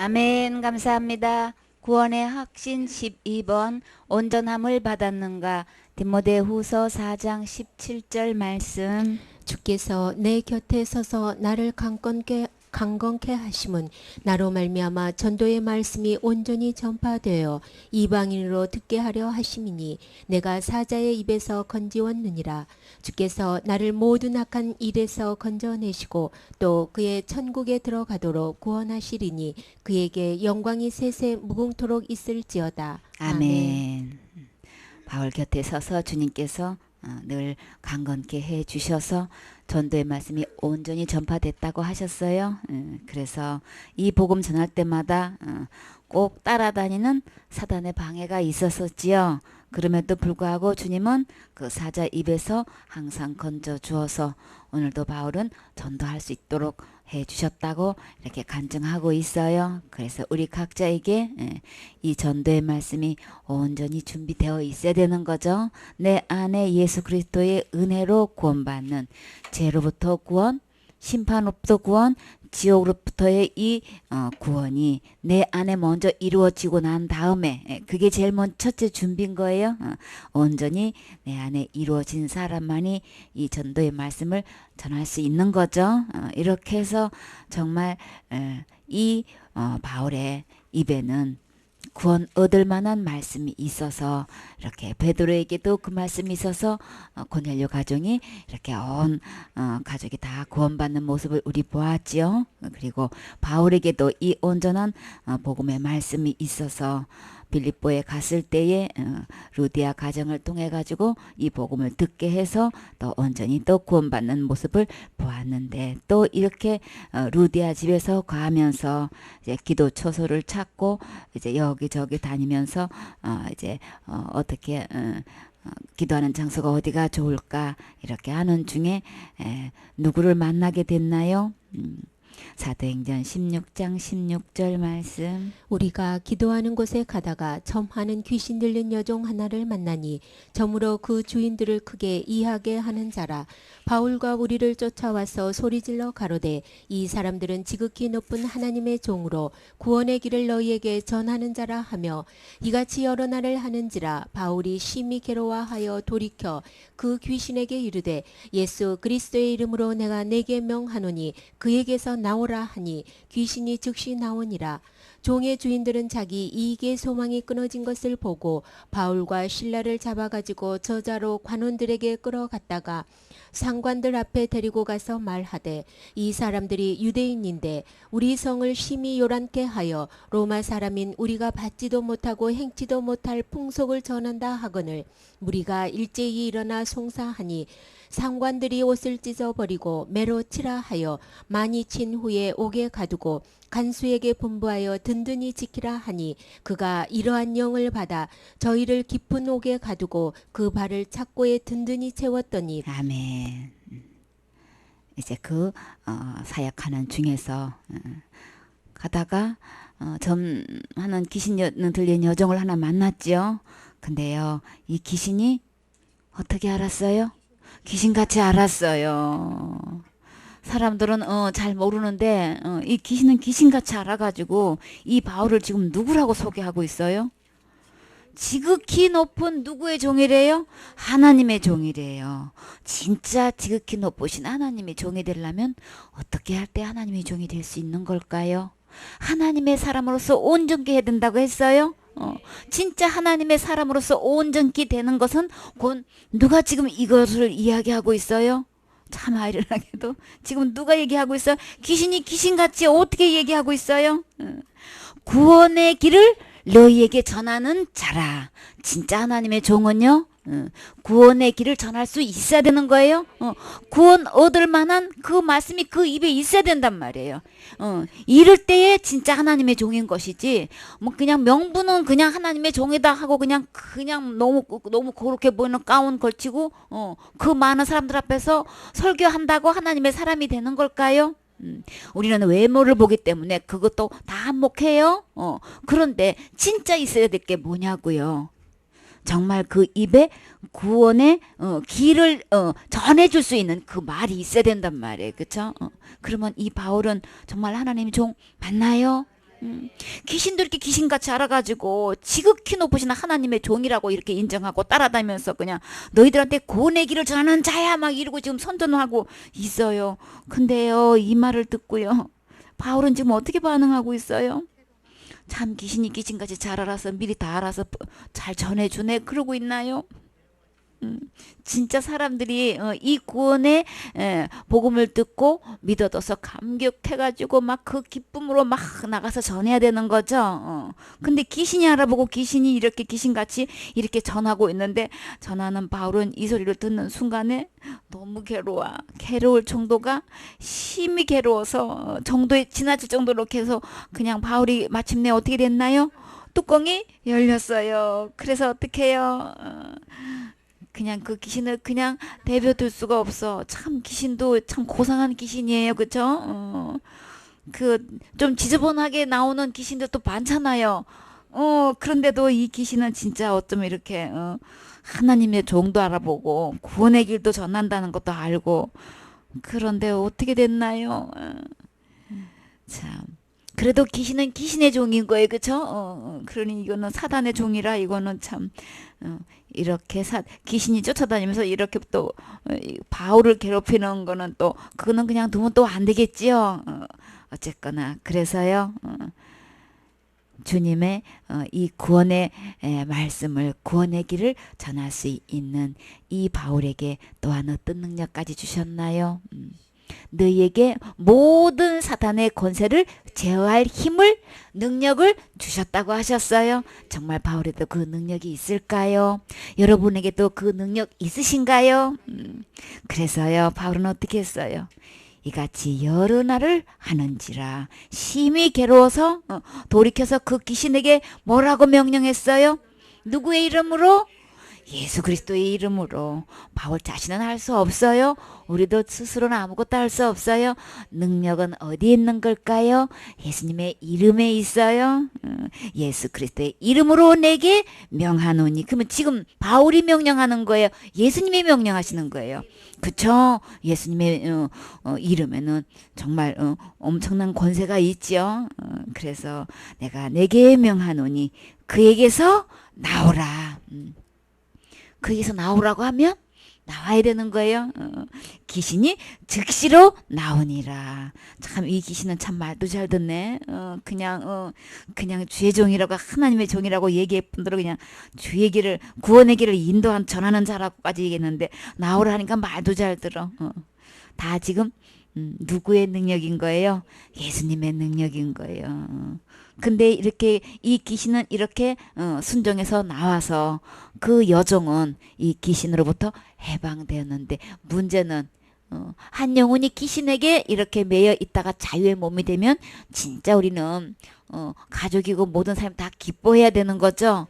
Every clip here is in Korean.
아멘. 감사합니다. 구원의 확신 12번 온전함을 받았는가. 디모데후서 4장 17절 말씀. 주께서 내 곁에 서서 나를 강건케 하심은 나로 말미암아 전도의 말씀이 온전히 전파되어 이방인으로 듣게 하려 하심이니 내가 사자의 입에서 건지웠느니라. 주께서 나를 모든 악한 일에서 건져내시고 또 그의 천국에 들어가도록 구원하시리니 그에게 영광이 세세 무궁토록 있을지어다. 아멘. 바울 곁에 서서 주님께서 늘 강건케 해 주셔서 전도의 말씀이 온전히 전파됐다고 하셨어요. 그래서 이 복음 전할 때마다 꼭 따라다니는 사단의 방해가 있었었지요. 그럼에도 불구하고 주님은 그 사자 입에서 항상 건져 주어서 오늘도 바울은 전도할 수 있도록 해 주셨다고 이렇게 간증하고 있어요. 그래서 우리 각자에게 이 전도의 말씀이 온전히 준비되어 있어야 되는 거죠. 내 안에 예수 그리스도의 은혜로 구원받는, 죄로부터 구원, 심판으로부터 구원, 지옥으로부터의 이 구원이 내 안에 먼저 이루어지고 난 다음에, 그게 제일 첫째 준비인 거예요. 온전히 내 안에 이루어진 사람만이 이 전도의 말씀을 전할 수 있는 거죠. 이렇게 해서 정말 이 바울의 입에는 구원 얻을 만한 말씀이 있어서 이렇게 베드로에게도 그 말씀이 있어서 고넬료 가정이 이렇게 온 가족이 다 구원받는 모습을 우리 보았지요. 그리고 바울에게도 이 온전한 복음의 말씀이 있어서 빌립보에 갔을 때에 루디아 가정을 통해 가지고 이 복음을 듣게 해서 또 온전히 또 구원받는 모습을 보았는데, 또 이렇게 루디아 집에서 가면서 이제 기도 처소를 찾고 이제 여기저기 다니면서 이제 어떻게 기도하는 장소가 어디가 좋을까 이렇게 하는 중에 누구를 만나게 됐나요? 사도행전 16장 16절 말씀. 우리가 기도하는 곳에 가다가 점하는 귀신 들린 여종 하나를 만나니 점으로 그 주인들을 크게 이하게 하는 자라. 바울과 우리를 쫓아와서 소리질러 가로되 이 사람들은 지극히 높은 하나님의 종으로 구원의 길을 너희에게 전하는 자라 하며 이같이 여러 날을 하는지라. 바울이 심히 괴로워하여 돌이켜 그 귀신에게 이르되 예수 그리스도의 이름으로 내가 내게 명하노니 그에게서 나오라 하니 귀신이 즉시 나오니라. 종의 주인들은 자기 이익의 소망이 끊어진 것을 보고 바울과 실라를 잡아가지고 저자로 관원들에게 끌어갔다가 상관들 앞에 데리고 가서 말하되 이 사람들이 유대인인데 우리 성을 심히 요란케 하여 로마 사람인 우리가 받지도 못하고 행치도 못할 풍속을 전한다 하거늘 우리가 일제히 일어나 송사하니 상관들이 옷을 찢어버리고 매로 치라 하여 많이 친 후에 옥에 가두고 간수에게 분부하여 든든히 지키라 하니 그가 이러한 영을 받아 저희를 깊은 옥에 가두고 그 발을 착고에 든든히 채웠더니. 아멘. 이제 그 사역하는 중에서 가다가 점하는 귀신 들린 여종을 하나 만났지요. 근데요, 이 귀신이 어떻게 알았어요? 귀신같이 알았어요. 사람들은 잘 모르는데 이 귀신은 귀신같이 알아가지고 이 바울을 지금 누구라고 소개하고 있어요? 지극히 높은 누구의 종이래요? 하나님의 종이래요. 진짜 지극히 높으신 하나님의 종이 되려면 어떻게 할 때 하나님의 종이 될 수 있는 걸까요? 하나님의 사람으로서 온전케 해야 된다고 했어요. 진짜 하나님의 사람으로서 온전케 되는 것은 곧 누가 지금 이것을 이야기하고 있어요? 참 아이러니하게도 지금 누가 얘기하고 있어요? 귀신이 귀신같이 어떻게 얘기하고 있어요? 구원의 길을 너희에게 전하는 자라. 진짜 하나님의 종은요, 구원의 길을 전할 수 있어야 되는 거예요. 구원 얻을 만한 그 말씀이 그 입에 있어야 된단 말이에요. 이럴 때에 진짜 하나님의 종인 것이지, 뭐 그냥 명분은 그냥 하나님의 종이다 하고 그냥 너무 그렇게 보이는 가운 걸치고 그 많은 사람들 앞에서 설교한다고 하나님의 사람이 되는 걸까요? 우리는 외모를 보기 때문에 그것도 다 한몫해요. 그런데 진짜 있어야 될 게 뭐냐고요. 정말 그 입에 구원의 길을 전해줄 수 있는 그 말이 있어야 된단 말이에요. 그렇죠? 그러면 이 바울은 정말 하나님의 종 맞나요? 귀신도 이렇게 귀신같이 알아가지고 지극히 높으신 하나님의 종이라고 이렇게 인정하고 따라다니면서 그냥 너희들한테 구원의 길을 전하는 자야 막 이러고 지금 선전하고 있어요. 근데요, 이 말을 듣고요, 바울은 지금 어떻게 반응하고 있어요? 참 귀신이 귀신같이 잘 알아서 미리 다 알아서 잘 전해주네 그러고 있나요? 진짜 사람들이 이 구원의 복음을 듣고 믿어져서 감격해가지고 막 그 기쁨으로 막 나가서 전해야 되는 거죠. 근데 귀신이 알아보고 귀신이 이렇게 귀신같이 이렇게 전하고 있는데, 전하는 바울은 이 소리를 듣는 순간에 너무 괴로울 정도가 심히 괴로워서 정도에 지나칠 정도로 해서 그냥 바울이 마침내 어떻게 됐나요? 뚜껑이 열렸어요. 그래서 어떻게 해요? 그냥 그 귀신을 그냥 내버려둘 수가 없어. 참 귀신도 참 고상한 귀신이에요, 그쵸? 그 좀 지저분하게 나오는 귀신들도 많잖아요. 그런데도 이 귀신은 진짜 어쩌면 이렇게 하나님의 종도 알아보고 구원의 길도 전한다는 것도 알고, 그런데 어떻게 됐나요? 참. 그래도 귀신은 귀신의 종인 거예요, 그쵸? 그러니 이거는 사단의 종이라 이거는 참 이렇게 귀신이 쫓아다니면서 이렇게 또 바울을 괴롭히는 거는 또 그거는 그냥 두면 또 안 되겠지요. 어쨌거나 그래서요. 주님의 이 구원의 말씀을, 구원의 길을 전할 수 있는 이 바울에게 또한 어떤 능력까지 주셨나요? 너희에게 모든 사탄의 권세를 제어할 힘을, 능력을 주셨다고 하셨어요. 정말 바울에도 그 능력이 있을까요? 여러분에게도 그 능력 있으신가요? 그래서요, 바울은 어떻게 했어요? 이같이 여러 날을 하는지라 심히 괴로워서 돌이켜서 그 귀신에게 뭐라고 명령했어요? 누구의 이름으로? 예수 그리스도의 이름으로. 바울 자신은 할 수 없어요. 우리도 스스로는 아무것도 할 수 없어요. 능력은 어디에 있는 걸까요? 예수님의 이름에 있어요. 예수 그리스도의 이름으로 내게 명하노니. 그러면 지금 바울이 명령하는 거예요? 예수님이 명령하시는 거예요? 그쵸? 예수님의 이름에는 정말 엄청난 권세가 있죠. 그래서 내가 내게 명하노니 그에게서 나오라. 거기서 나오라고 하면 나와야 되는 거예요. 귀신이 즉시로 나오니라. 참 이 귀신은 참 말도 잘 듣네. 그냥 주의 종이라고, 하나님의 종이라고 얘기할 뿐더러 그냥 주의 길을, 구원의 길을 인도한 전하는 자라고까지 얘기했는데 나오라 하니까 말도 잘 들어. 다 지금 누구의 능력인 거예요? 예수님의 능력인 거예요. 근데 이렇게 이 귀신은 이렇게 순종해서 나와서 그 여종은 이 귀신으로부터 해방되었는데, 문제는 한 영혼이 귀신에게 이렇게 매여 있다가 자유의 몸이 되면 진짜 우리는 가족이고 모든 사람 다 기뻐해야 되는 거죠.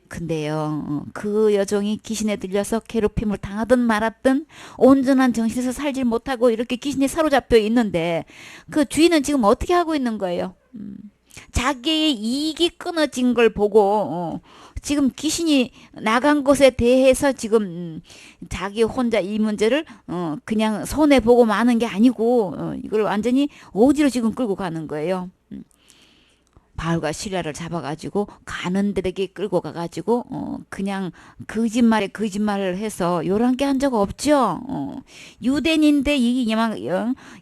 근데요, 그 여종이 귀신에 들려서 괴롭힘을 당하든 말았든 온전한 정신에서 살질 못하고 이렇게 귀신에 사로잡혀 있는데, 그 주인은 지금 어떻게 하고 있는 거예요? 자기의 이익이 끊어진 걸 보고 지금 귀신이 나간 것에 대해서 지금 자기 혼자 이 문제를 그냥 손해 보고 마는 게 아니고 이걸 완전히 어디로 지금 끌고 가는 거예요. 바울과 실라를 잡아가지고 가는들에게 끌고 가가지고 그냥 거짓말에 거짓말을 해서 요란게 한 적 없죠. 유대인인데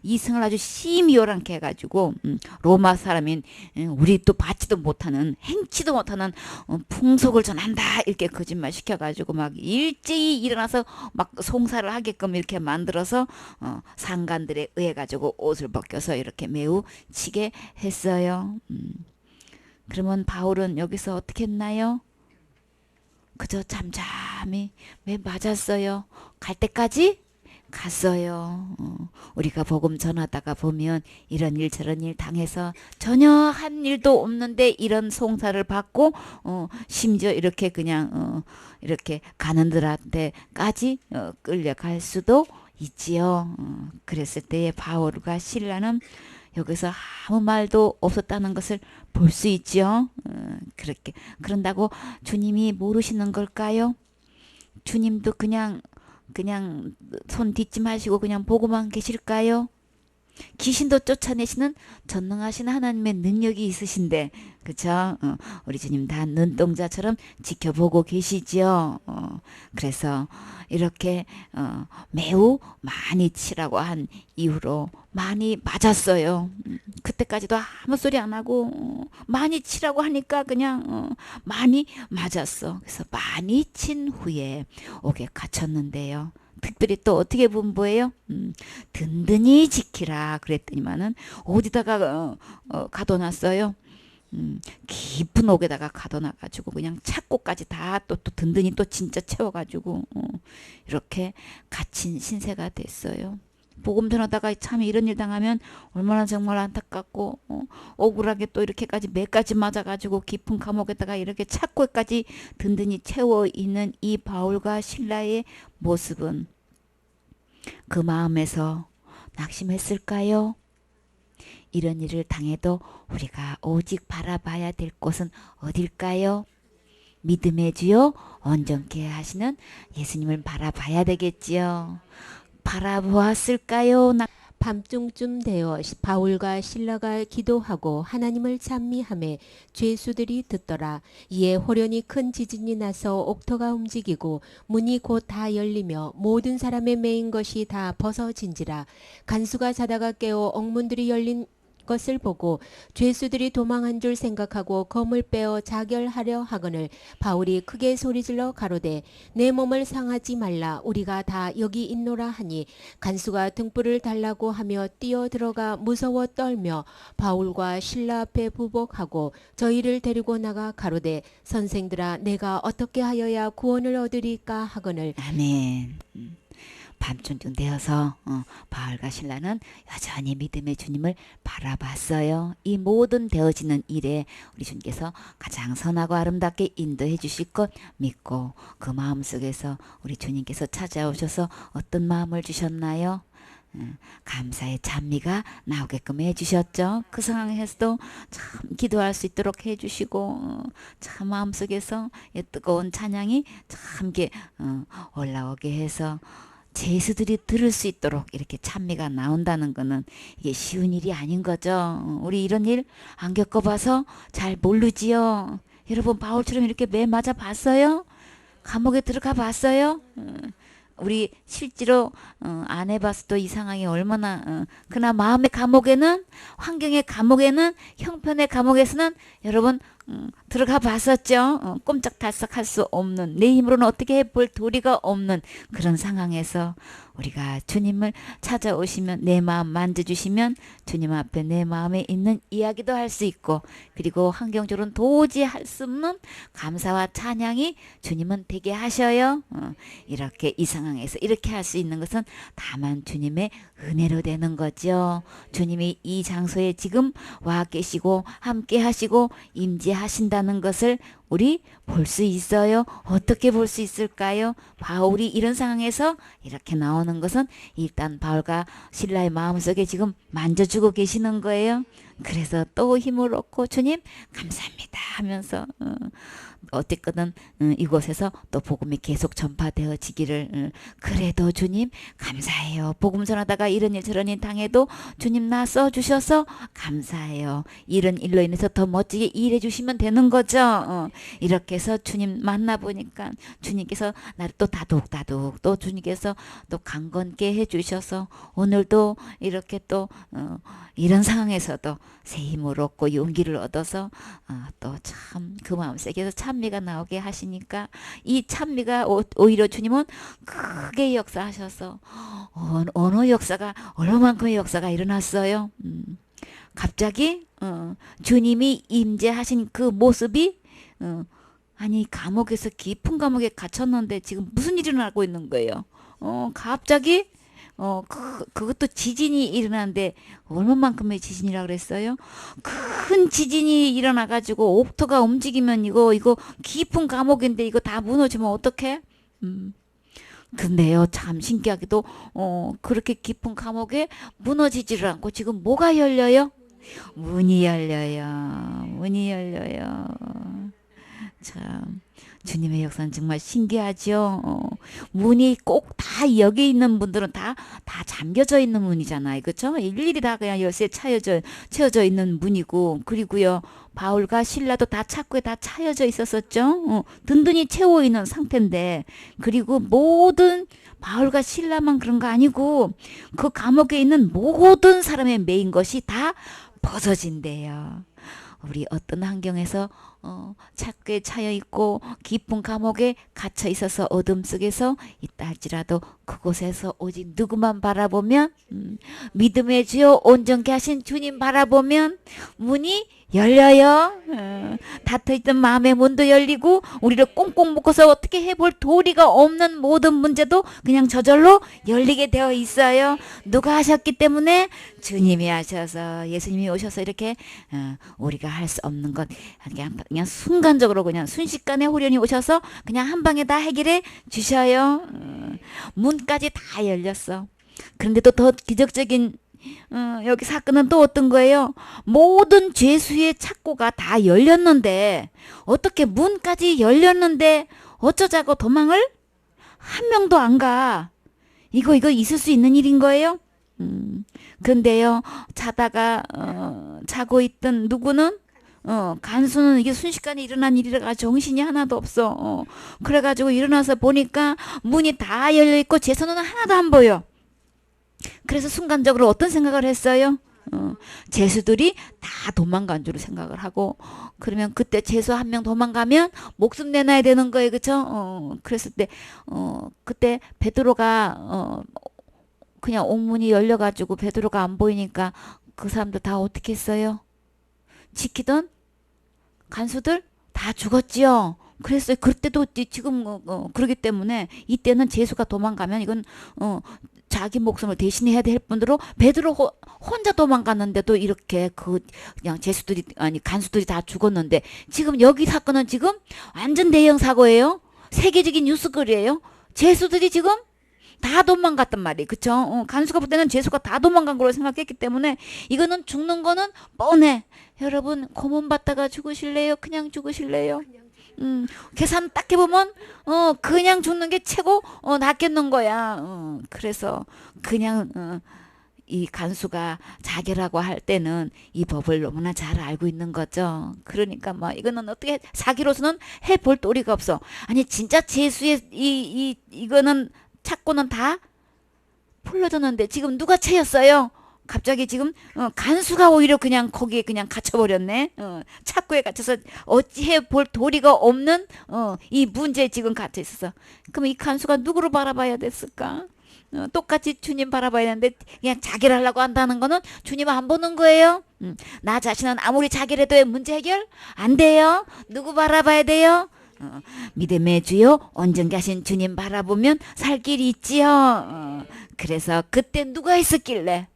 이승을 아주 심히 요란게 해가지고 로마 사람인 우리 또 받지도 못하는, 행치도 못하는 풍속을 전한다 이렇게 거짓말 시켜가지고 막 일제히 일어나서 막 송사를 하게끔 이렇게 만들어서 상관들에 의해 가지고 옷을 벗겨서 이렇게 매우 치게 했어요. 그러면 바울은 여기서 어떻게 했나요? 그저 잠잠히 왜 맞았어요. 갈 때까지 갔어요. 우리가 복음 전하다가 보면 이런 일 저런 일 당해서 전혀 한 일도 없는데 이런 송사를 받고 심지어 이렇게 그냥 이렇게 가는들한테까지 끌려갈 수도 있지요. 그랬을 때에 바울과 실라는 여기서 아무 말도 없었다는 것을 볼 수 있죠. 그렇게 그런다고 주님이 모르시는 걸까요? 주님도 그냥 손 딛지 마시고 그냥 보고만 계실까요? 귀신도 쫓아내시는 전능하신 하나님의 능력이 있으신데, 그쵸? 우리 주님 다 눈동자처럼 지켜보고 계시지요. 그래서 이렇게 매우 많이 치라고 한 이후로 많이 맞았어요. 그때까지도 아무 소리 안 하고 많이 치라고 하니까 그냥 많이 맞았어. 그래서 많이 친 후에 옥에 갇혔는데요. 특별히 또 어떻게 분부해요? 든든히 지키라 그랬더니만은 어디다가 가둬놨어요? 깊은 옥에다가 가둬놔가지고 그냥 착고까지 다 또 든든히 또 진짜 채워가지고 이렇게 갇힌 신세가 됐어요. 복음 전하다가 참 이런 일 당하면 얼마나 정말 안타깝고 억울하게 또 이렇게까지 매까지 맞아가지고 깊은 감옥에다가 이렇게 착고까지 든든히 채워 있는 이 바울과 실라의 모습은 그 마음에서 낙심했을까요? 이런 일을 당해도 우리가 오직 바라봐야 될 곳은 어딜까요? 믿음의 주요 온전케 하시는 예수님을 바라봐야 되겠지요. 바라보았을까요? 밤중쯤 되어 바울과 실라가 기도하고 하나님을 찬미하매 죄수들이 듣더라. 이에 호련히 큰 지진이 나서 옥터가 움직이고 문이 곧 다 열리며 모든 사람의 매인 것이 다 벗어진지라. 간수가 자다가 깨어 옥문들이 열린 것을 보고 죄수들이 도망한 줄 생각하고 검을 빼어 자결하려 하거늘 바울이 크게 소리질러 가로되 내 몸을 상하지 말라 우리가 다 여기 있노라 하니 간수가 등불을 달라고 하며 뛰어 들어가 무서워 떨며 바울과 실라 앞에 부복하고 저희를 데리고 나가 가로되 선생들아 내가 어떻게 하여야 구원을 얻으리까 하거늘. 아멘. 밤중쯤 되어서 바울과 신라는 여전히 믿음의 주님을 바라봤어요. 이 모든 되어지는 일에 우리 주님께서 가장 선하고 아름답게 인도해 주실 것 믿고 그 마음속에서 우리 주님께서 찾아오셔서 어떤 마음을 주셨나요? 감사의 찬미가 나오게끔 해주셨죠. 그 상황에서도 참 기도할 수 있도록 해주시고 참 마음속에서 뜨거운 찬양이 참 올라오게 해서 제수들이 들을 수 있도록 이렇게 찬미가 나온다는 거는 이게 쉬운 일이 아닌 거죠. 우리 이런 일 안 겪어봐서 잘 모르지요. 여러분 바울처럼 이렇게 매 맞아 봤어요? 감옥에 들어가 봤어요? 우리 실제로 안 해봤어도 이 상황이 얼마나 그러나 마음의 감옥에는 환경의 감옥에는 형편의 감옥에서는 여러분 들어가 봤었죠. 꼼짝달싹할 수 없는 내 힘으로는 어떻게 해볼 도리가 없는 그런 상황에서 우리가 주님을 찾아오시면 내 마음 만져주시면 주님 앞에 내 마음에 있는 이야기도 할 수 있고 그리고 환경적으로는 도저히 할 수 없는 감사와 찬양이 주님은 되게 하셔요. 이렇게 이 상황에서 이렇게 할 수 있는 것은 다만 주님의 은혜로 되는 거죠. 주님이 이 장소에 지금 와 계시고 함께 하시고 임재하신다는 것을 우리 볼 수 있어요. 어떻게 볼 수 있을까요? 바울이 이런 상황에서 이렇게 나오는 것은 일단 바울과 실라의 마음속에 지금 만져주고 계시는 거예요. 그래서 또 힘을 얻고 주님 감사합니다 하면서 어쨌거든 이곳에서 또 복음이 계속 전파되어지기를 그래도 주님 감사해요. 복음 전하다가 이런 일 저런 일 당해도 주님 나 써주셔서 감사해요. 이런 일로 인해서 더 멋지게 일해 주시면 되는 거죠. 이렇게 해서 주님 만나보니까 주님께서 나를 또 다독다독 또 주님께서 또 강건케 해주셔서 오늘도 이렇게 또 이런 상황에서도 새 힘을 얻고 용기를 얻어서 또 참 그 마음 속에서 찬미가 나오게 하시니까 이 찬미가 오히려 주님은 크게 역사하셔서 어느 역사가 얼마만큼의 역사가 일어났어요. 갑자기 주님이 임재하신 그 모습이 아니 감옥에서 깊은 감옥에 갇혔는데 지금 무슨 일이 일어나고 있는 거예요. 갑자기 그것도 지진이 일어나는데 얼마만큼의 지진이라 그랬어요? 큰 지진이 일어나가지고 옥토가 움직이면 이거 깊은 감옥인데 이거 다 무너지면 어떡해? 근데요 참 신기하게도 그렇게 깊은 감옥에 무너지지를 않고 지금 뭐가 열려요? 문이 열려요. 문이 열려요. 참 주님의 역사는 정말 신기하죠. 문이 꼭 다 여기 있는 분들은 다 잠겨져 있는 문이잖아요. 그렇죠? 일일이 다 그냥 열쇠 채워져 있는 문이고, 그리고요 바울과 실라도 다 창고에 다 차여져 있었었죠. 든든히 채워 있는 상태인데, 그리고 모든 바울과 실라만 그런 거 아니고 그 감옥에 있는 모든 사람의 메인 것이 다 벗어진대요. 우리 어떤 환경에서 찾게 차여 있고 깊은 감옥에 갇혀 있어서 어둠 속에서 있다 할지라도 그곳에서 오직 누구만 바라보면 믿음의 주요 온전케 하신 주님 바라보면 문이 열려요. 닫혀있던 마음의 문도 열리고 우리를 꽁꽁 묶어서 어떻게 해볼 도리가 없는 모든 문제도 그냥 저절로 열리게 되어 있어요. 누가 하셨기 때문에? 주님이 하셔서, 예수님이 오셔서 이렇게 우리가 할 수 없는 것 그냥 순간적으로 그냥 순식간에 호련히 오셔서 그냥 한 방에 다 해결해 주셔요. 문까지 다 열렸어. 그런데도 더 기적적인 여기 사건은 또 어떤 거예요? 모든 죄수의 창고가 다 열렸는데, 어떻게 문까지 열렸는데 어쩌자고 도망을 한 명도 안 가. 이거 있을 수 있는 일인 거예요? 근데요 자다가 자고 있던 누구는 간수는 이게 순식간에 일어난 일이라 정신이 하나도 없어. 그래가지고 일어나서 보니까 문이 다 열려있고 제선은 하나도 안 보여. 그래서 순간적으로 어떤 생각을 했어요? 죄수들이 다 도망간 줄 생각을 하고, 그러면 그때 죄수 한 명 도망가면 목숨 내놔야 되는 거예요. 그쵸? 그랬을 때 그때 베드로가 그냥 옥문이 열려가지고 베드로가 안 보이니까 그 사람들 다 어떻게 했어요? 지키던 간수들 다 죽었지요. 그랬어요. 그때도 지금 그러기 때문에 이때는 죄수가 도망가면 이건 자기 목숨을 대신해야 될 뿐더러 베드로 혼자 도망갔는데도 이렇게 그냥 죄수들이 아니 간수들이 다 죽었는데, 지금 여기 사건은 지금 완전 대형 사고예요. 세계적인 뉴스거리예요. 죄수들이 지금 다 도망갔단 말이에요. 그쵸? 간수가 볼 때는 죄수가 다 도망간 걸로 생각했기 때문에 이거는 죽는 거는 뻔해. 여러분 고문 받다가 죽으실래요? 그냥 죽으실래요? 계산 딱 해보면 그냥 죽는 게 최고 낫겠는 거야. 그래서 그냥 이 간수가 자결하고 할 때는 이 법을 너무나 잘 알고 있는 거죠. 그러니까 뭐 이거는 어떻게 사기로서는 해볼 도리가 없어. 아니 진짜 죄수의 이거는 찾고는 다 풀려졌는데 지금 누가 채였어요? 갑자기 지금 간수가 오히려 그냥 거기에 그냥 갇혀버렸네. 착고에 갇혀서 어찌해 볼 도리가 없는 이 문제에 지금 갇혀 있어서, 그럼 이 간수가 누구를 바라봐야 됐을까? 똑같이 주님 바라봐야 되는데 그냥 자기를 하려고 한다는 거는 주님 안 보는 거예요. 나 자신은 아무리 자기를 해도 문제 해결 안 돼요. 누구 바라봐야 돼요? 믿음의 주요 온전케 하신 주님 바라보면 살 길이 있지요. 그래서 그때 누가 있었길래?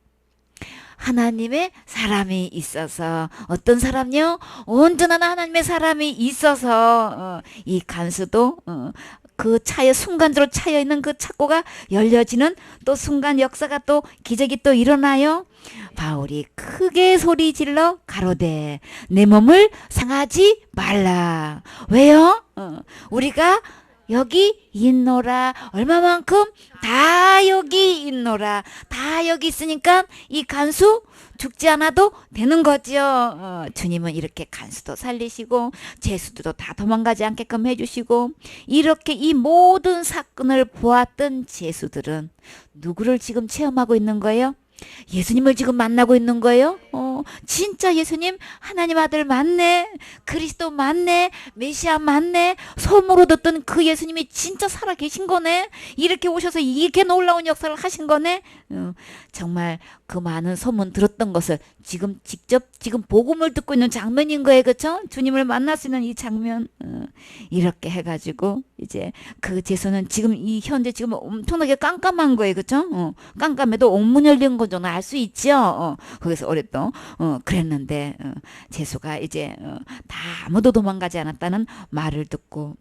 하나님의 사람이 있어서. 어떤 사람요? 온전한 하나님의 사람이 있어서 이 간수도 그 차에 순간적으로 차여 있는 그 창고가 열려지는 또 순간 역사가 또 기적이 또 일어나요. 바울이 크게 소리 질러 가로되 내 몸을 상하지 말라. 왜요? 우리가 여기 있노라. 얼마만큼? 다 여기 있노라. 다 여기 있으니까 이 간수 죽지 않아도 되는 거죠. 주님은 이렇게 간수도 살리시고 죄수들도 다 도망가지 않게끔 해주시고, 이렇게 이 모든 사건을 보았던 죄수들은 누구를 지금 체험하고 있는 거예요? 예수님을 지금 만나고 있는 거예요. 진짜 예수님 하나님 아들 맞네, 그리스도 맞네, 메시아 맞네, 소문으로 듣던 그 예수님이 진짜 살아 계신 거네, 이렇게 오셔서 이렇게 놀라운 역사를 하신 거네. 정말 그 많은 소문 들었던 것을 지금 직접 지금 복음을 듣고 있는 장면인 거예요. 그렇죠? 주님을 만날 수 있는 이 장면. 이렇게 해가지고 이제 그 제소는 지금 이 현재 지금 엄청나게 깜깜한 거예요. 그렇죠? 깜깜해도 옥문 열린 건 정도 알 수 있죠. 거기서 오랫동안 그랬는데 제소가 이제 다 아무도 도망가지 않았다는 말을 듣고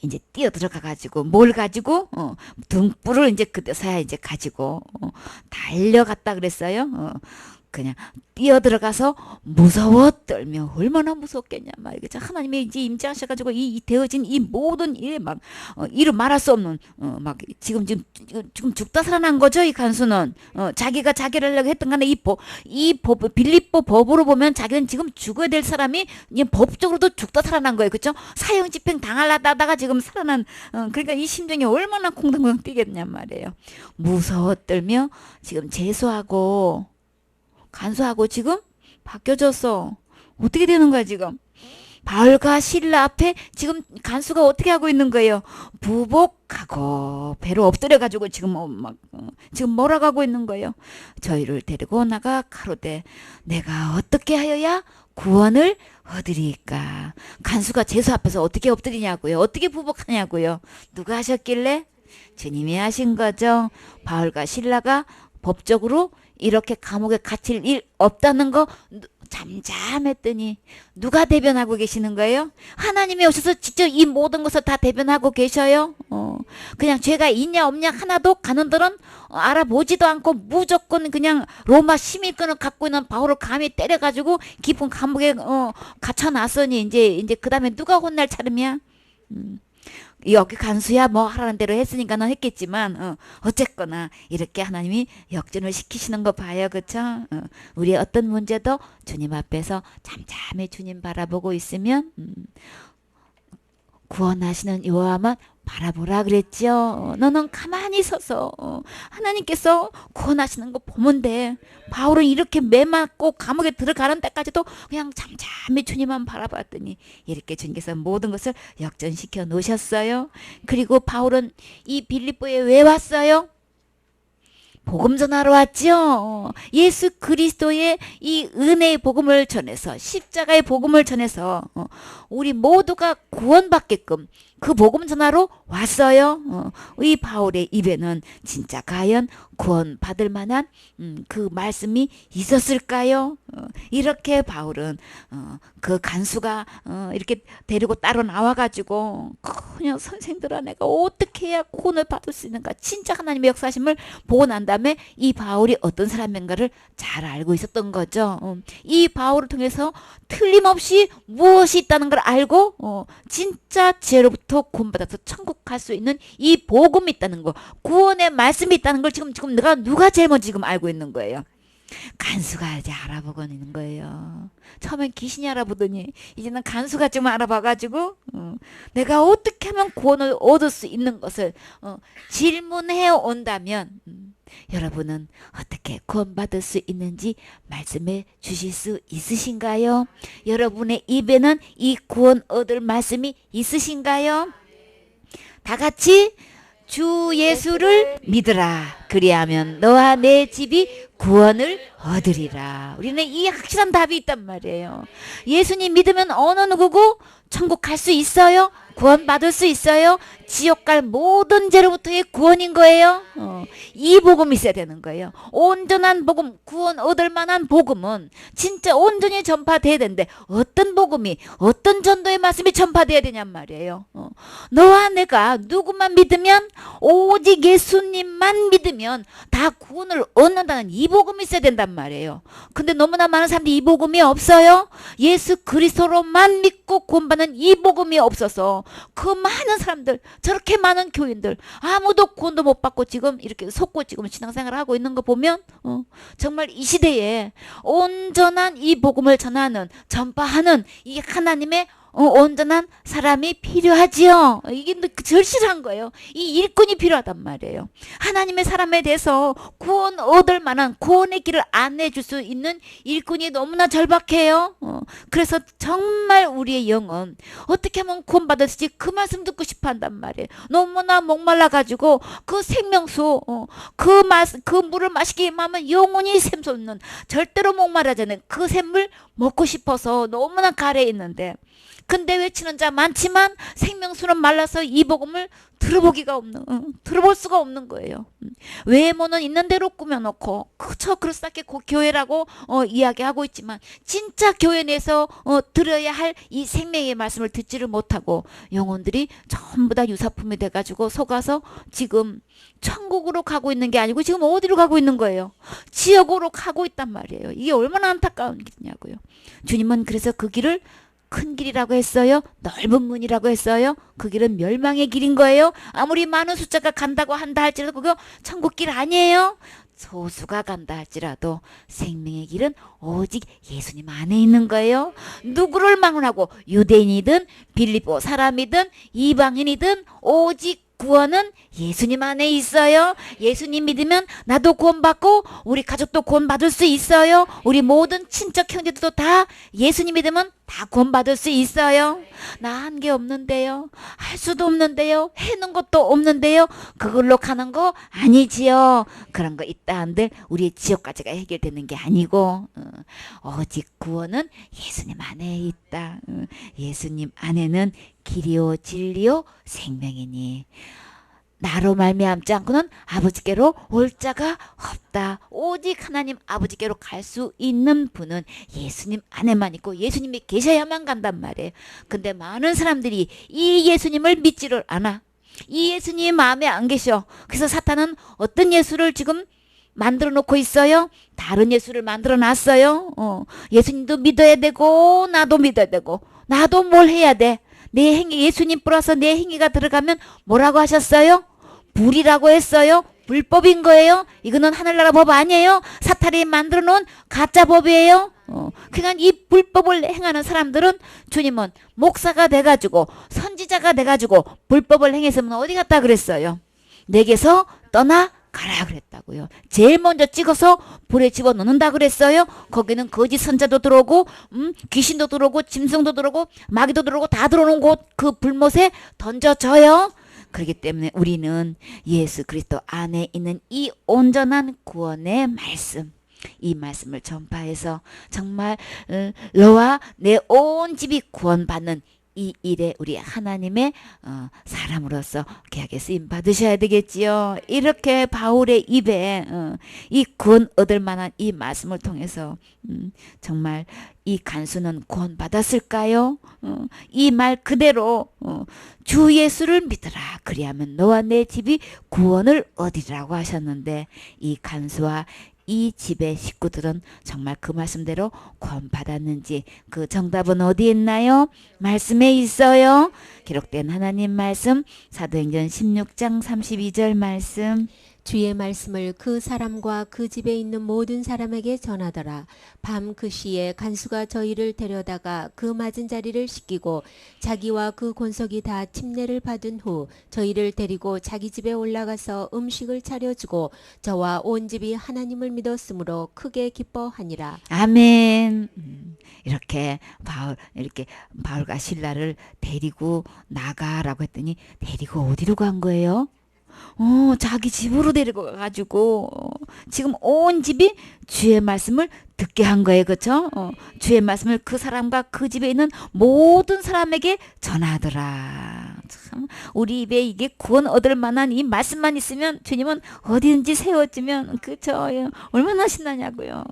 이제 뛰어 들어가 가지고 뭘 가지고 등불을 이제 그때서야 이제 가지고 달려갔다 그랬어요. 그냥 뛰어들어가서 무서워 떨며 얼마나 무섭겠냐 말이죠. 하나님의 이제 임재하셔가지고 이 되어진 이 모든 일에 막 이루 말할 수 없는 막 지금 죽다 살아난 거죠. 이 간수는 자기가 자기를 하려고 했던 간에 이 빌립보 법으로 보면 자기는 지금 죽어야 될 사람이 법적으로도 죽다 살아난 거예요. 그렇죠? 사형 집행 당하려다가 지금 살아난 그러니까 이 심정이 얼마나 콩당콩당 뛰겠냐 말이에요. 무서워 떨며 지금 재수하고 간수하고 지금 바뀌어졌어. 어떻게 되는 거야 지금? 바울과 실라 앞에 지금 간수가 어떻게 하고 있는 거예요? 부복하고 배로 엎드려 가지고 지금 지금 몰아가고 있는 거예요. 저희를 데리고 나가 가로되 내가 어떻게 하여야 구원을 얻으리까? 간수가 제수 앞에서 어떻게 엎드리냐고요? 어떻게 부복하냐고요? 누가 하셨길래? 주님이 하신 거죠. 바울과 실라가 법적으로 이렇게 감옥에 갇힐 일 없다는 거 잠잠했더니 누가 대변하고 계시는 거예요? 하나님이 오셔서 직접 이 모든 것을 다 대변하고 계셔요. 그냥 죄가 있냐 없냐 하나도 가는들은 알아보지도 않고 무조건 그냥 로마 시민권을 갖고 있는 바울을 감히 때려가지고 깊은 감옥에 갇혀놨으니 이제 그 다음에 누가 혼날 차름이야? 여기 간수야 뭐 하라는 대로 했으니까는 했겠지만 어쨌거나 이렇게 하나님이 역전을 시키시는 거 봐요. 그쵸? 우리의 어떤 문제도 주님 앞에서 잠잠히 주님 바라보고 있으면 구원하시는 여호와만 바라보라 그랬죠. 너는 가만히 서서 하나님께서 구원하시는 거 보면 돼. 바울은 이렇게 매 맞고 감옥에 들어가는 데까지도 그냥 잠잠히 주님만 바라봤더니 이렇게 주님께서 모든 것을 역전시켜 놓으셨어요. 그리고 바울은 이 빌립보에 왜 왔어요? 복음 전하러 왔죠. 예수 그리스도의 이 은혜의 복음을 전해서 십자가의 복음을 전해서 우리 모두가 구원받게끔 그 복음 전하러 왔어요. 이 바울의 입에는 진짜 과연 구원받을 만한 그 말씀이 있었을까요? 이렇게 바울은 그 간수가 이렇게 데리고 따로 나와가지고 그냥 선생들아 내가 어떻게 해야 구원을 받을 수 있는가 진짜 하나님의 역사심을 보고 난 다음에 이 바울이 어떤 사람인가를 잘 알고 있었던 거죠. 이 바울을 통해서 틀림없이 무엇이 있다는 걸 알고 진짜 죄로부터 구원받아서 천국 갈 수 있는 이 복음이 있다는 거 구원의 말씀이 있다는 걸 지금 누가 제일 먼저 지금 알고 있는 거예요. 간수가 이제 알아보고 있는 거예요. 처음엔 귀신이 알아보더니 이제는 간수가 좀 알아봐가지고 내가 어떻게 하면 구원을 얻을 수 있는 것을 질문해 온다면 여러분은 어떻게 구원받을 수 있는지 말씀해 주실 수 있으신가요? 여러분의 입에는 이 구원 얻을 말씀이 있으신가요? 다 같이 주 예수를 믿으라. 그리하면 너와 내 집이 구원을 얻으리라. 우리는 이 확실한 답이 있단 말이에요. 예수님 믿으면 어느 누구고 천국 갈 수 있어요? 구원 받을 수 있어요? 지옥 갈 모든 죄로부터의 구원인 거예요. 이 복음이 있어야 되는 거예요. 온전한 복음, 구원 얻을 만한 복음은 진짜 온전히 전파돼야 되는데 어떤 복음이 어떤 전도의 말씀이 전파돼야 되냔 말이에요. 너와 내가 누구만 믿으면 오직 예수님만 믿으면 다 구원을 얻는다는 이 복음이 있어야 된단 말이에요. 근데 너무나 많은 사람들이 이 복음이 없어요. 예수 그리스도로만 믿고 구원받는 이 복음이 없어서 그 많은 사람들 저렇게 많은 교인들 아무도 구원도 못 받고 지금 이렇게 속고 지금 신앙생활을 하고 있는 거 보면 정말 이 시대에 온전한 이 복음을 전하는 전파하는 이 하나님의 온전한 사람이 필요하지요. 이게 절실한 거예요. 이 일꾼이 필요하단 말이에요. 하나님의 사람에 대해서 구원 얻을 만한 구원의 길을 안내해 줄 수 있는 일꾼이 너무나 절박해요. 그래서 정말 우리의 영은 어떻게 하면 구원받을지 그 말씀 듣고 싶어 한단 말이에요. 너무나 목말라가지고 그 생명수 그 물을 마시기만 하면 영원히 샘솟는 절대로 목마르지 않은 그 샘물 먹고 싶어서 너무나 가래에 있는데 근데 외치는 자 많지만 생명수는 말라서 이 복음을 들어볼 수가 없는 거예요. 외모는 있는 대로 꾸며놓고 그저 그럴싸하게 교회라고 이야기하고 있지만 진짜 교회 내에서 들어야 할 이 생명의 말씀을 듣지를 못하고 영혼들이 전부 다 유사품이 돼가지고 속아서 지금 천국으로 가고 있는 게 아니고 지금 어디로 가고 있는 거예요? 지옥으로 가고 있단 말이에요. 이게 얼마나 안타까운 일이냐고요. 주님은 그래서 그 길을 큰 길이라고 했어요? 넓은 문이라고 했어요? 그 길은 멸망의 길인 거예요? 아무리 많은 숫자가 간다고 한다 할지라도 그거 천국 길 아니에요? 소수가 간다 할지라도 생명의 길은 오직 예수님 안에 있는 거예요. 누구를 막론하고 유대인이든 빌립보 사람이든 이방인이든 오직 구원은 예수님 안에 있어요. 예수님 믿으면 나도 구원받고 우리 가족도 구원받을 수 있어요. 우리 모든 친척 형제들도 다 예수님 믿으면 다 구원받을 수 있어요. 나 한 게 없는데요. 할 수도 없는데요. 해놓은 것도 없는데요. 그걸로 가는 거 아니지요. 그런 거 있다 한들 우리의 지옥까지가 해결되는 게 아니고 오직 구원은 예수님 안에 있다. 예수님 안에는 길이요 진리요 생명이니 나로 말미암지 않고는 아버지께로 올 자가 없다. 오직 하나님 아버지께로 갈 수 있는 분은 예수님 안에만 있고 예수님이 계셔야만 간단 말이에요. 근데 많은 사람들이 이 예수님을 믿지를 않아. 이 예수님이 마음에 안 계셔. 그래서 사탄은 어떤 예수를 지금 만들어 놓고 있어요? 다른 예수를 만들어 놨어요. 예수님도 믿어야 되고 나도 믿어야 되고 나도 뭘 해야 돼? 내 행위 예수님 플러스 내 행위가 들어가면 뭐라고 하셨어요? 불이라고 했어요. 불법인 거예요. 이거는 하늘나라 법 아니에요. 사탄이 만들어 놓은 가짜 법이에요. 그냥 이 불법을 행하는 사람들은 주님은 목사가 돼가지고 선지자가 돼가지고 불법을 행했으면 어디 갔다 그랬어요? 내게서 떠나가라 그랬다고요. 제일 먼저 찍어서 불에 집어넣는다 그랬어요. 거기는 거짓 선자도 들어오고 귀신도 들어오고 짐승도 들어오고 마귀도 들어오고 다 들어오는 곳 그 불못에 던져져요. 그렇기 때문에 우리는 예수 그리스도 안에 있는 이 온전한 구원의 말씀, 이 말씀을 전파해서 정말 너와 내 온 집이 구원받는 이 일에 우리 하나님의 사람으로서 계약에 쓰임 받으셔야 되겠지요. 이렇게 바울의 입에 이 구원 얻을 만한 이 말씀을 통해서 정말 이 간수는 구원 받았을까요? 이 말 그대로 주 예수를 믿으라 그리하면 너와 내 집이 구원을 얻으리라고 하셨는데 이 간수와 이 집의 식구들은 정말 그 말씀대로 구원받았는지 그 정답은 어디에 있나요? 말씀에 있어요. 기록된 하나님 말씀 사도행전 16장 32절 말씀 주의 말씀을 그 사람과 그 집에 있는 모든 사람에게 전하더라. 밤 그 시에 간수가 저희를 데려다가 그 맞은 자리를 씻기고 자기와 그 권속이 다 침례를 받은 후 저희를 데리고 자기 집에 올라가서 음식을 차려주고 저와 온 집이 하나님을 믿었으므로 크게 기뻐하니라. 아멘. 이렇게 바울과 실라를 데리고 나가라고 했더니 데리고 어디로 간 거예요? 자기 집으로 데리고 가가지고 지금 온 집이 주의 말씀을 듣게 한 거예요. 그렇죠? 주의 말씀을 그 사람과 그 집에 있는 모든 사람에게 전하더라. 참 우리 입에 이게 구원 얻을 만한 이 말씀만 있으면 주님은 어디든지 세워주면 그렇죠? 얼마나 신나냐고요.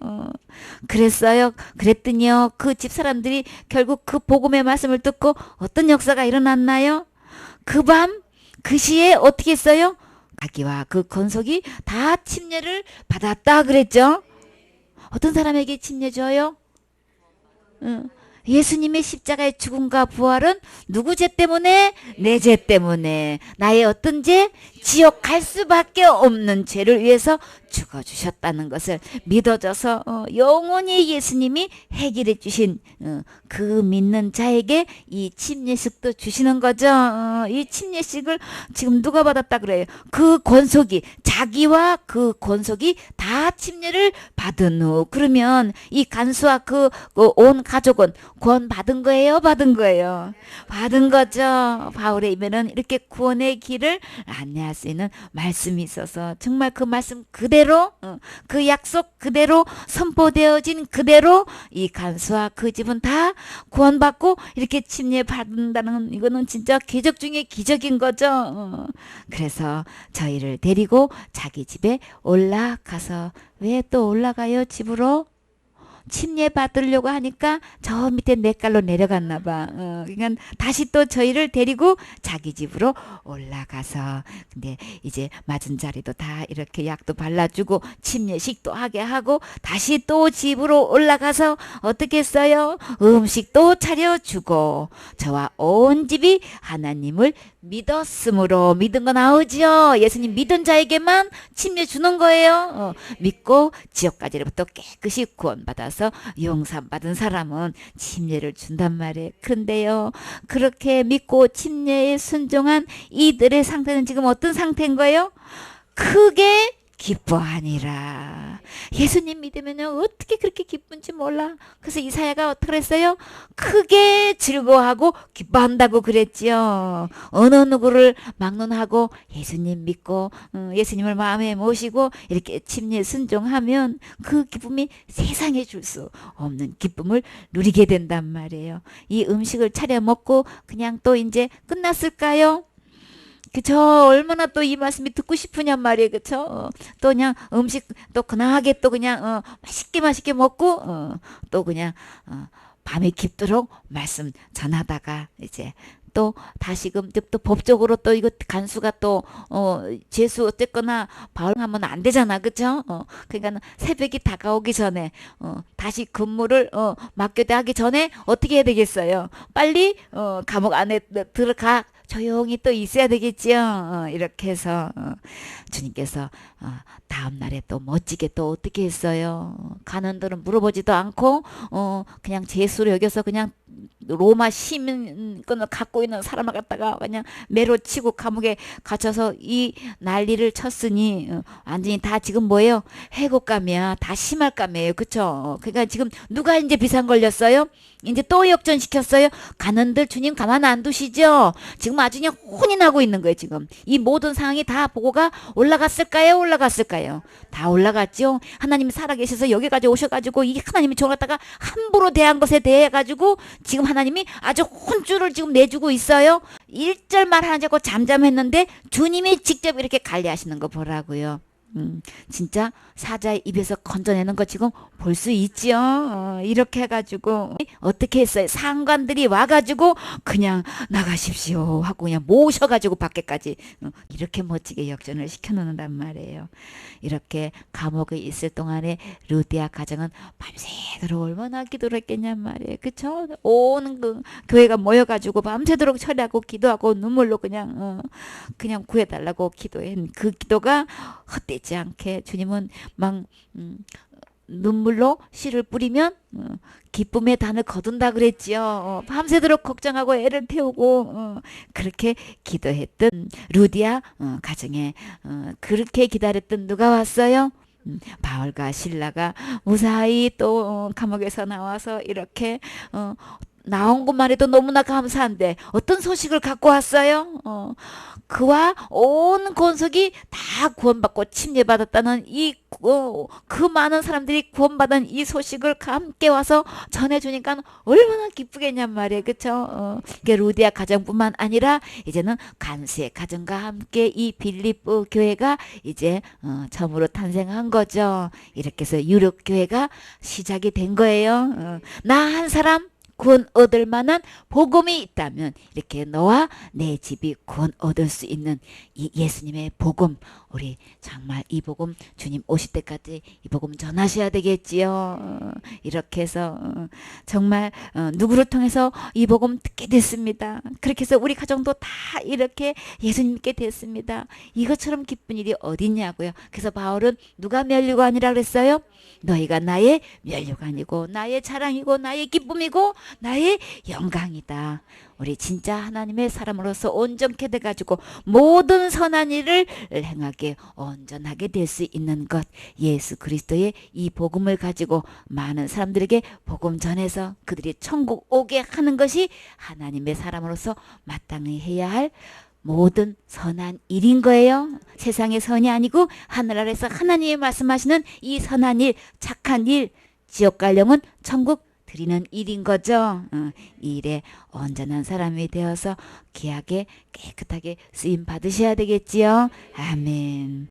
그랬어요. 그랬더니요. 그 집 사람들이 결국 그 복음의 말씀을 듣고 어떤 역사가 일어났나요? 그 밤 그 시에 어떻게 했어요? 자기와 그 권속이 다 침례를 받았다 그랬죠. 어떤 사람에게 침례 줘요? 예수님의 십자가의 죽음과 부활은 누구 죄 때문에? 내 죄 때문에. 나의 어떤 죄? 지옥 갈 수밖에 없는 죄를 위해서 죽어주셨다는 것을 믿어져서 영원히 예수님이 해결해 주신 그 믿는 자에게 이 침례식도 주시는 거죠. 이 침례식을 지금 누가 받았다 그래요? 그 권속이 자기와 그 권속이 다 침례를 받은 후 그러면 이 간수와 그 온 가족은 구원 받은 거예요? 받은 거예요? 받은 거죠. 바울의 입에는 이렇게 구원의 길을 안내할 수 있는 말씀이 있어서 정말 그 말씀 그대로 그 약속 그대로 선포되어진 그대로 이 간수와 그 집은 다 구원받고 이렇게 침례 받는다는 이거는 진짜 기적 중에 기적인 거죠. 그래서 저희를 데리고 자기 집에 올라가서 왜 또 올라가요? 집으로? 침례 받으려고 하니까 저 밑에 냇가로 내려갔나 봐. 그러니까 다시 또 저희를 데리고 자기 집으로 올라가서 근데 이제 맞은 자리도 다 이렇게 약도 발라주고 침례식도 하게 하고 다시 또 집으로 올라가서 어떻게 했어요? 음식도 차려주고 저와 온 집이 하나님을 믿었으므로 믿은 거 나오죠. 예수님 믿은 자에게만 침례 주는 거예요. 믿고 지옥까지로부터 깨끗이 구원받아서 용서받은 사람은 침례를 준단 말이에요. 그런데요. 그렇게 믿고 침례에 순종한 이들의 상태는 지금 어떤 상태인 거예요? 크게 기뻐하니라. 예수님 믿으면요 어떻게 그렇게 기쁜지 몰라. 그래서 이사야가 어떻게 했어요? 크게 즐거워하고 기뻐한다고 그랬지요. 어느 누구를 막론하고 예수님 믿고 예수님을 마음에 모시고 이렇게 침례 순종하면 그 기쁨이 세상에 줄 수 없는 기쁨을 누리게 된단 말이에요. 이 음식을 차려 먹고 그냥 또 이제 끝났을까요? 그쵸. 얼마나 또 이 말씀이 듣고 싶으냔 말이에요. 그쵸. 또 그냥 음식 또 근하게 또 그냥 맛있게 먹고 또 그냥 밤이 깊도록 말씀 전하다가 이제 또 다시금 또 법적으로 또 이거 간수가 또 재수 어쨌거나 바울하면 안 되잖아. 그쵸? 그러니까 새벽이 다가오기 전에 다시 근무를 맡겨야 하기 전에 어떻게 해야 되겠어요? 빨리 감옥 안에 들어가 조용히 또 있어야 되겠지요. 이렇게 해서 주님께서 다음 날에 또 멋지게 또 어떻게 했어요? 간원들은 물어보지도 않고 그냥 죄수로 여겨서 그냥 로마 시민권을 갖고 있는 사람을 갖다가 그냥 매로 치고 감옥에 갇혀서 이 난리를 쳤으니 완전히 다 지금 뭐예요? 해고감이야. 다 심할감이에요. 그쵸? 그러니까 지금 누가 이제 비상 걸렸어요? 이제 또 역전시켰어요. 가는들 주님 가만 안 두시죠? 지금 아주 그냥 혼이 나고 있는 거예요. 지금 이 모든 상황이 다 보고가 올라갔을까요? 올라갔을까요? 다 올라갔죠. 하나님이 살아계셔서 여기까지 오셔가지고 이 하나님이 저걸 갖다가 함부로 대한 것에 대해 가지고 지금 하나님이 아주 혼쭐을 지금 내주고 있어요. 1절 말 하지 않고 잠잠했는데 주님이 직접 이렇게 관리하시는 거 보라고요. 진짜 사자의 입에서 건져내는 거 지금 볼 수 있죠. 이렇게 해가지고 어떻게 했어요? 상관들이 와가지고 그냥 나가십시오 하고 그냥 모셔가지고 밖에까지 이렇게 멋지게 역전을 시켜놓는단 말이에요. 이렇게 감옥에 있을 동안에 루디아 가정은 밤새도록 얼마나 기도를 했겠냔 말이에요. 그쵸? 온 그 교회가 모여가지고 밤새도록 처리하고 기도하고 눈물로 그냥 구해달라고 기도한 그 기도가 헛되지 않게 주님은 막 눈물로 씨를 뿌리면 기쁨의 단을 거둔다 그랬지요. 밤새도록 걱정하고 애를 태우고 그렇게 기도했던 루디아 가정에 그렇게 기다렸던 누가 왔어요? 바울과 실라가 무사히 또 감옥에서 나와서 이렇게 나온 것만 해도 너무나 감사한데 어떤 소식을 갖고 왔어요? 그와 온 권속이 다 구원받고 침례받았다는 그 많은 사람들이 구원받은 이 소식을 함께 와서 전해주니까 얼마나 기쁘겠냔 말이에요. 그쵸? 루디아 가정뿐만 아니라 이제는 간수의 가정과 함께 이 빌립보 교회가 이제 처음으로 탄생한 거죠. 이렇게 해서 유럽 교회가 시작이 된 거예요. 나 한 사람 구원 얻을 만한 복음이 있다면 이렇게 너와 내 집이 구원 얻을 수 있는 이 예수님의 복음, 우리 정말 이 복음 주님 오실 때까지 이 복음 전하셔야 되겠지요. 이렇게 해서 정말 누구를 통해서 이 복음 듣게 됐습니다. 그렇게 해서 우리 가정도 다 이렇게 예수님께 됐습니다. 이것처럼 기쁜 일이 어딨냐고요. 그래서 바울은 누가 면류관이라 그랬어요? 너희가 나의 면류관이고 나의 자랑이고 나의 기쁨이고 나의 영광이다. 우리 진짜 하나님의 사람으로서 온전케 돼가지고 모든 선한 일을 행하게 온전하게 될 수 있는 것, 예수 그리스도의 이 복음을 가지고 많은 사람들에게 복음 전해서 그들이 천국 오게 하는 것이 하나님의 사람으로서 마땅히 해야 할 모든 선한 일인 거예요. 세상의 선이 아니고 하늘 아래서 하나님이 말씀하시는 이 선한 일, 착한 일, 지옥 갈 영은 천국 드리는 일인 거죠. 이 일에 온전한 사람이 되어서 귀하게 깨끗하게 쓰임 받으셔야 되겠지요. 아멘.